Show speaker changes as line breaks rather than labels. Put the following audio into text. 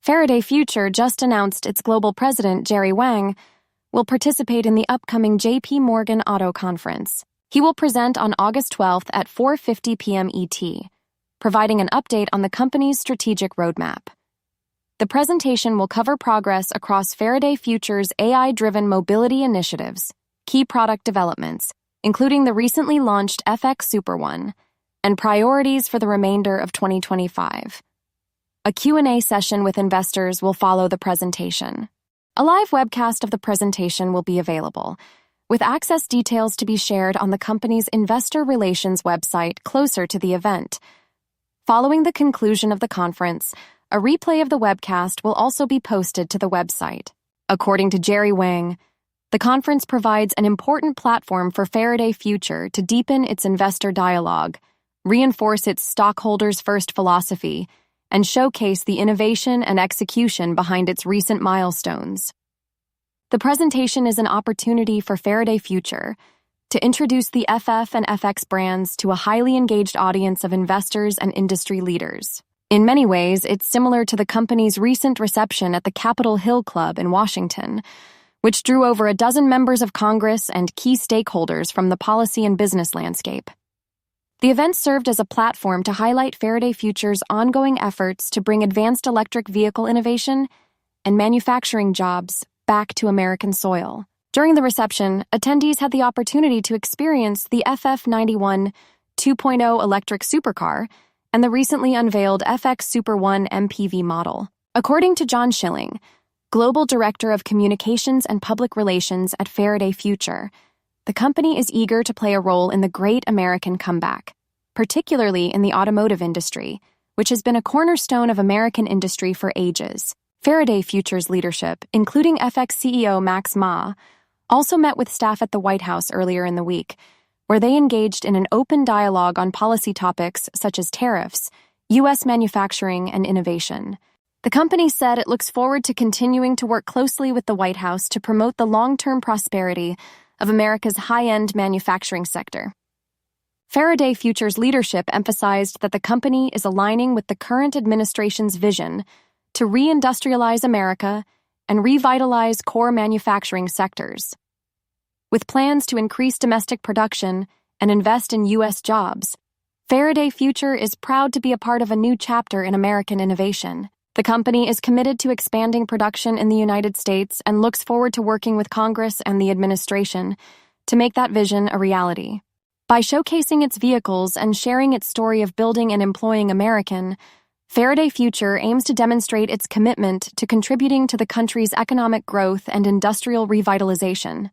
Faraday Future just announced its global president, Jerry Wang, will participate in the upcoming J.P. Morgan Auto Conference. He will present on August 12th at 4:50 p.m. ET, providing an update on the company's strategic roadmap. The presentation will cover progress across Faraday Future's AI-driven mobility initiatives, key product developments, including the recently launched FX Super One, and priorities for the remainder of 2025. A Q&A session with investors will follow the presentation. A live webcast of the presentation will be available, with access details to be shared on the company's investor relations website closer to the event. Following the conclusion of the conference, a replay of the webcast will also be posted to the website. According to Jerry Wang, the conference provides an important platform for Faraday Future to deepen its investor dialogue, reinforce its stockholders' first philosophy, and showcase the innovation and execution behind its recent milestones. The presentation is an opportunity for Faraday Future to introduce the FF and FX brands to a highly engaged audience of investors and industry leaders. In many ways, it's similar to the company's recent reception at the Capitol Hill Club in Washington, which drew over a dozen members of Congress and key stakeholders from the policy and business landscape. The event served as a platform to highlight Faraday Future's ongoing efforts to bring advanced electric vehicle innovation and manufacturing jobs back to American soil. During the reception, attendees had the opportunity to experience the FF91 2.0 electric supercar and the recently unveiled FX Super One MPV model. According to John Schilling, Global Director of Communications and Public Relations at Faraday Future, the company is eager to play a role in the great American comeback, particularly in the automotive industry, which has been a cornerstone of American industry for ages. Faraday Future's leadership, including FX CEO Max Ma, also met with staff at the White House earlier in the week, where they engaged in an open dialogue on policy topics such as tariffs, U.S. manufacturing, and innovation. The company said it looks forward to continuing to work closely with the White House to promote the long-term prosperity of America's high-end manufacturing sector. Faraday Future's leadership emphasized that the company is aligning with the current administration's vision to reindustrialize America and revitalize core manufacturing sectors. With plans to increase domestic production and invest in U.S. jobs, Faraday Future is proud to be a part of a new chapter in American innovation. The company is committed to expanding production in the United States and looks forward to working with Congress and the administration to make that vision a reality. By showcasing its vehicles and sharing its story of building and employing American, Faraday Future aims to demonstrate its commitment to contributing to the country's economic growth and industrial revitalization.